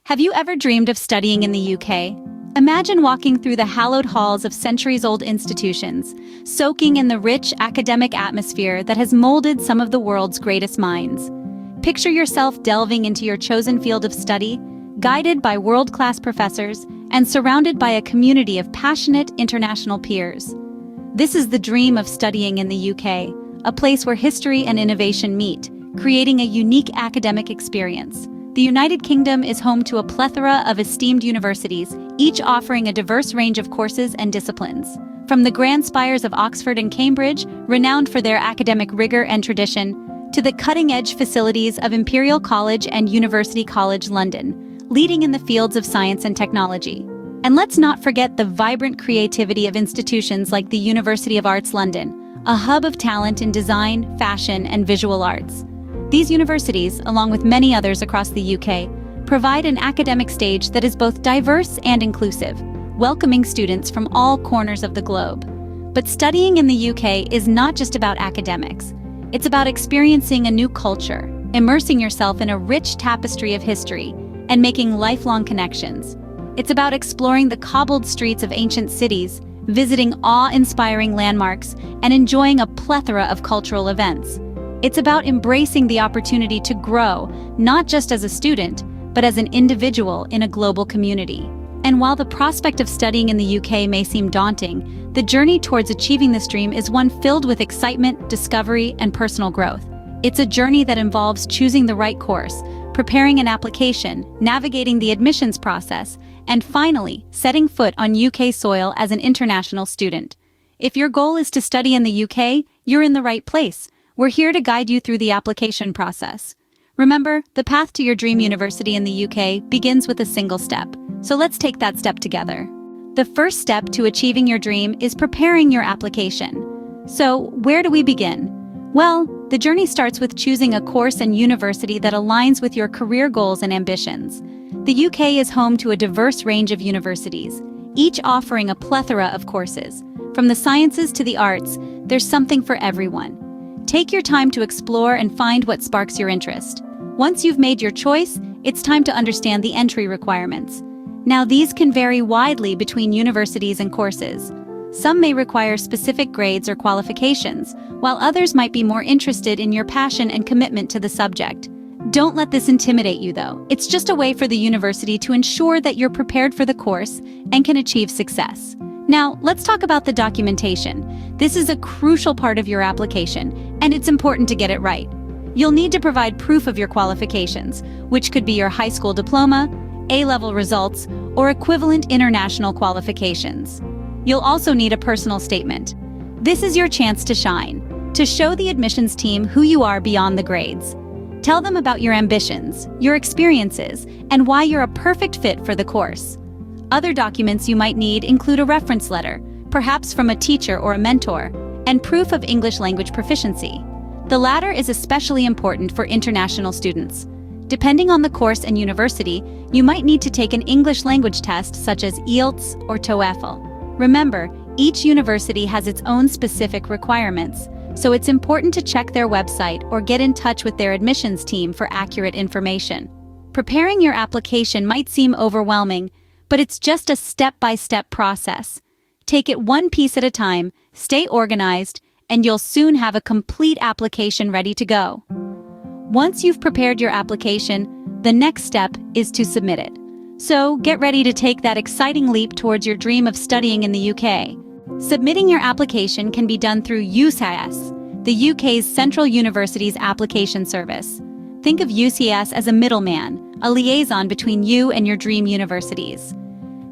Have you ever dreamed of studying in the UK? Imagine walking through the hallowed halls of centuries-old institutions, soaking in the rich academic atmosphere that has molded some of the world's greatest minds. Picture yourself delving into your chosen field of study, guided by world-class professors and surrounded by a community of passionate international peers. This is the dream of studying in the UK, a place where history and innovation meet, creating a unique academic experience. The United Kingdom is home to a plethora of esteemed universities, each offering a diverse range of courses and disciplines. From the grand spires of Oxford and Cambridge, renowned for their academic rigor and tradition, to the cutting-edge facilities of Imperial College and University College London, leading in the fields of science and technology. And let's not forget the vibrant creativity of institutions like the University of Arts London, a hub of talent in design, fashion, and visual arts. These universities, along with many others across the UK, provide an academic stage that is both diverse and inclusive, welcoming students from all corners of the globe. But studying in the UK is not just about academics. It's about experiencing a new culture, immersing yourself in a rich tapestry of history, and making lifelong connections. It's about exploring the cobbled streets of ancient cities, visiting awe-inspiring landmarks, and enjoying a plethora of cultural events. It's about embracing the opportunity to grow, not just as a student, but as an individual in a global community. And while the prospect of studying in the UK may seem daunting, the journey towards achieving this dream is one filled with excitement, discovery, and personal growth. It's a journey that involves choosing the right course, preparing an application, navigating the admissions process, and finally, setting foot on UK soil as an international student. If your goal is to study in the UK, you're in the right place. We're here to guide you through the application process. Remember, the path to your dream university in the UK begins with a single step. So let's take that step together. The first step to achieving your dream is preparing your application. So, where do we begin? Well, the journey starts with choosing a course and university that aligns with your career goals and ambitions. The UK is home to a diverse range of universities, each offering a plethora of courses. From the sciences to the arts, there's something for everyone. Take your time to explore and find what sparks your interest. Once you've made your choice, it's time to understand the entry requirements. Now, these can vary widely between universities and courses. Some may require specific grades or qualifications, while others might be more interested in your passion and commitment to the subject. Don't let this intimidate you, though. It's just a way for the university to ensure that you're prepared for the course and can achieve success. Now, let's talk about the documentation. This is a crucial part of your application, and it's important to get it right. You'll need to provide proof of your qualifications, which could be your high school diploma, A-level results, or equivalent international qualifications. You'll also need a personal statement. This is your chance to shine, to show the admissions team who you are beyond the grades. Tell them about your ambitions, your experiences, and why you're a perfect fit for the course. Other documents you might need include a reference letter, perhaps from a teacher or a mentor, and proof of English language proficiency. The latter is especially important for international students. Depending on the course and university, you might need to take an English language test such as IELTS or TOEFL. Remember, each university has its own specific requirements, so it's important to check their website or get in touch with their admissions team for accurate information. Preparing your application might seem overwhelming, but it's just a step-by-step process. Take it one piece at a time, stay organized, and you'll soon have a complete application ready to go. Once you've prepared your application, the next step is to submit it. So get ready to take that exciting leap towards your dream of studying in the UK. Submitting your application can be done through UCAS, the UK's Central Universities Application Service. Think of UCS as a middleman, a liaison between you and your dream universities.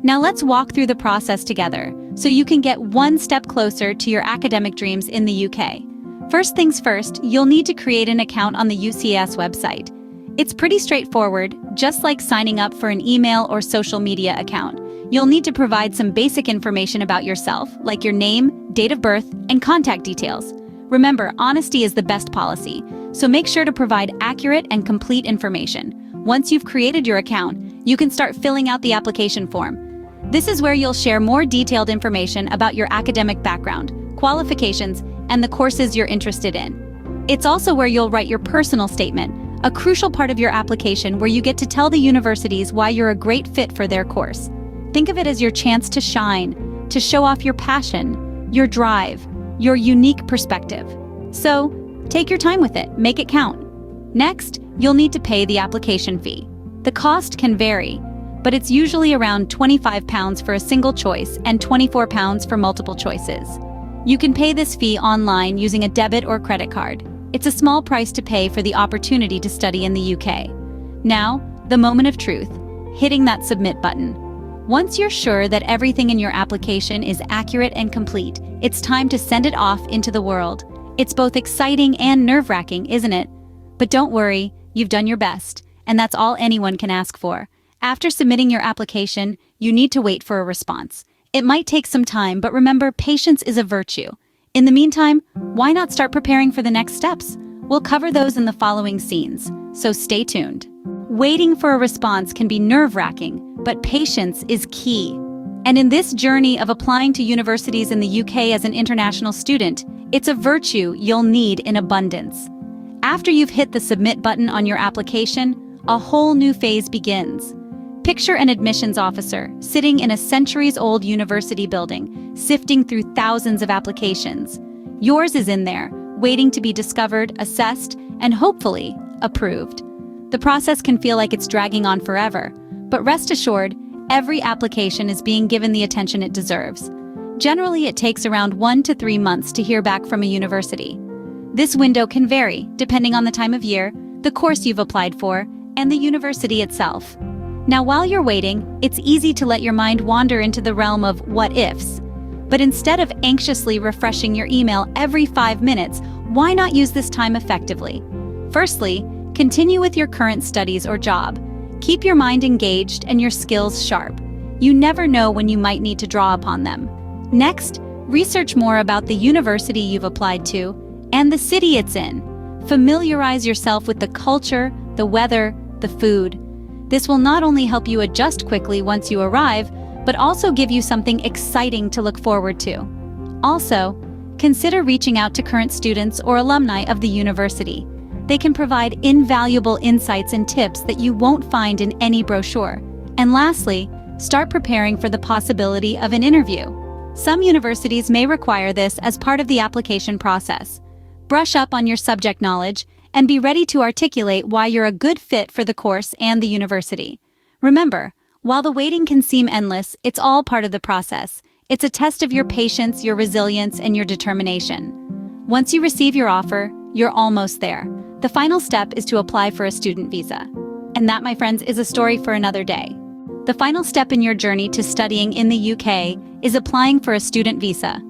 Now let's walk through the process together so you can get one step closer to your academic dreams in the UK. First things first, you'll need to create an account on the UCS website. It's pretty straightforward, just like signing up for an email or social media account. You'll need to provide some basic information about yourself, like your name, date of birth, and contact details. Remember, honesty is the best policy, so make sure to provide accurate and complete information. Once you've created your account, you can start filling out the application form. This is where you'll share more detailed information about your academic background, qualifications, and the courses you're interested in. It's also where you'll write your personal statement, a crucial part of your application where you get to tell the universities why you're a great fit for their course. Think of it as your chance to shine, to show off your passion, your drive, your unique perspective. So, take your time with it, make it count. Next, you'll need to pay the application fee. The cost can vary, but it's usually around £25 for a single choice and £24 for multiple choices. You can pay this fee online using a debit or credit card. It's a small price to pay for the opportunity to study in the UK. Now, the moment of truth, hitting that submit button. Once you're sure that everything in your application is accurate and complete, it's time to send it off into the world. It's both exciting and nerve-wracking, isn't it? But don't worry, you've done your best, and that's all anyone can ask for. After submitting your application, you need to wait for a response. It might take some time, but remember, patience is a virtue. In the meantime, why not start preparing for the next steps? We'll cover those in the following scenes, so stay tuned. Waiting for a response can be nerve-wracking, but patience is key. And in this journey of applying to universities in the UK as an international student, it's a virtue you'll need in abundance. After you've hit the submit button on your application, a whole new phase begins. Picture an admissions officer sitting in a centuries-old university building, sifting through thousands of applications. Yours is in there, waiting to be discovered, assessed, and hopefully approved. The process can feel like it's dragging on forever, but rest assured, every application is being given the attention it deserves. Generally, it takes around 1 to 3 months to hear back from a university. This window can vary depending on the time of year, the course you've applied for, and the university itself. Now, while you're waiting, it's easy to let your mind wander into the realm of what-ifs. But instead of anxiously refreshing your email every 5 minutes, why not use this time effectively? Firstly, continue with your current studies or job. Keep your mind engaged and your skills sharp. You never know when you might need to draw upon them. Next, research more about the university you've applied to and the city it's in. Familiarize yourself with the culture, the weather, the food. This will not only help you adjust quickly once you arrive, but also give you something exciting to look forward to. Also, consider reaching out to current students or alumni of the university. They can provide invaluable insights and tips that you won't find in any brochure. And lastly, start preparing for the possibility of an interview. Some universities may require this as part of the application process. Brush up on your subject knowledge and be ready to articulate why you're a good fit for the course and the university. Remember, while the waiting can seem endless, it's all part of the process. It's a test of your patience, your resilience, and your determination. Once you receive your offer, you're almost there. The final step is to apply for a student visa. And that, my friends, is a story for another day. The final step in your journey to studying in the UK is applying for a student visa.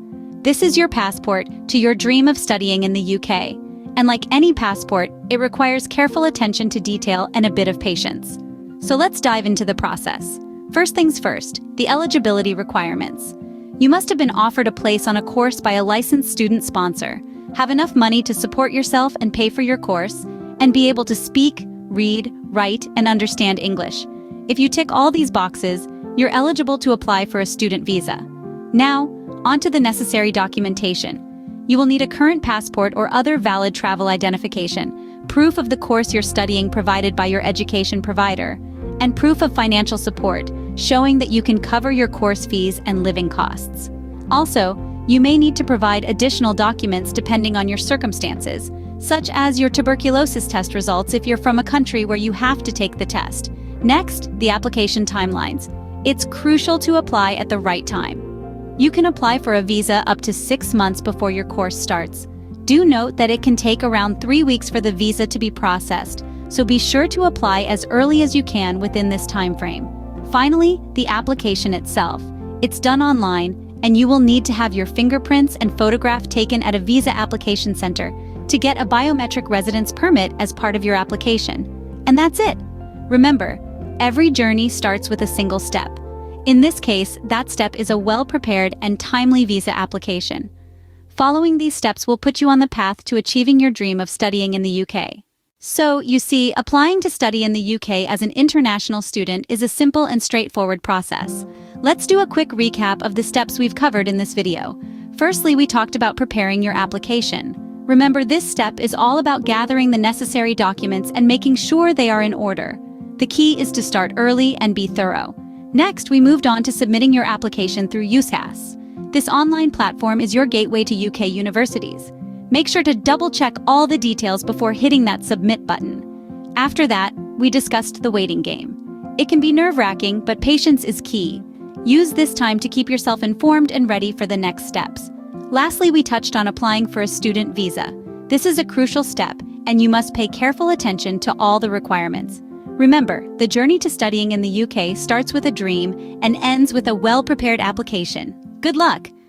This is your passport to your dream of studying in the UK. And like any passport, it requires careful attention to detail and a bit of patience. So let's dive into the process. First things first, the eligibility requirements. You must have been offered a place on a course by a licensed student sponsor, have enough money to support yourself and pay for your course, and be able to speak, read, write, and understand English. If you tick all these boxes, you're eligible to apply for a student visa. Now, onto the necessary documentation. You will need a current passport or other valid travel identification, proof of the course you're studying provided by your education provider, and proof of financial support, showing that you can cover your course fees and living costs. Also, you may need to provide additional documents depending on your circumstances, such as your tuberculosis test results if you're from a country where you have to take the test. Next, the application timelines. It's crucial to apply at the right time. You can apply for a visa up to 6 months before your course starts. Do note that it can take around 3 weeks for the visa to be processed, so be sure to apply as early as you can within this time frame. Finally, the application itself. It's done online, and you will need to have your fingerprints and photograph taken at a visa application center to get a biometric residence permit as part of your application. And that's it. Remember, every journey starts with a single step. In this case, that step is a well-prepared and timely visa application. Following these steps will put you on the path to achieving your dream of studying in the UK. So, you see, applying to study in the UK as an international student is a simple and straightforward process. Let's do a quick recap of the steps we've covered in this video. Firstly, we talked about preparing your application. Remember, this step is all about gathering the necessary documents and making sure they are in order. The key is to start early and be thorough. Next, we moved on to submitting your application through UCAS. This online platform is your gateway to UK universities. Make sure to double-check all the details before hitting that submit button. After that, we discussed the waiting game. It can be nerve-wracking, but patience is key. Use this time to keep yourself informed and ready for the next steps. Lastly, we touched on applying for a student visa. This is a crucial step, and you must pay careful attention to all the requirements. Remember, the journey to studying in the UK starts with a dream and ends with a well-prepared application. Good luck!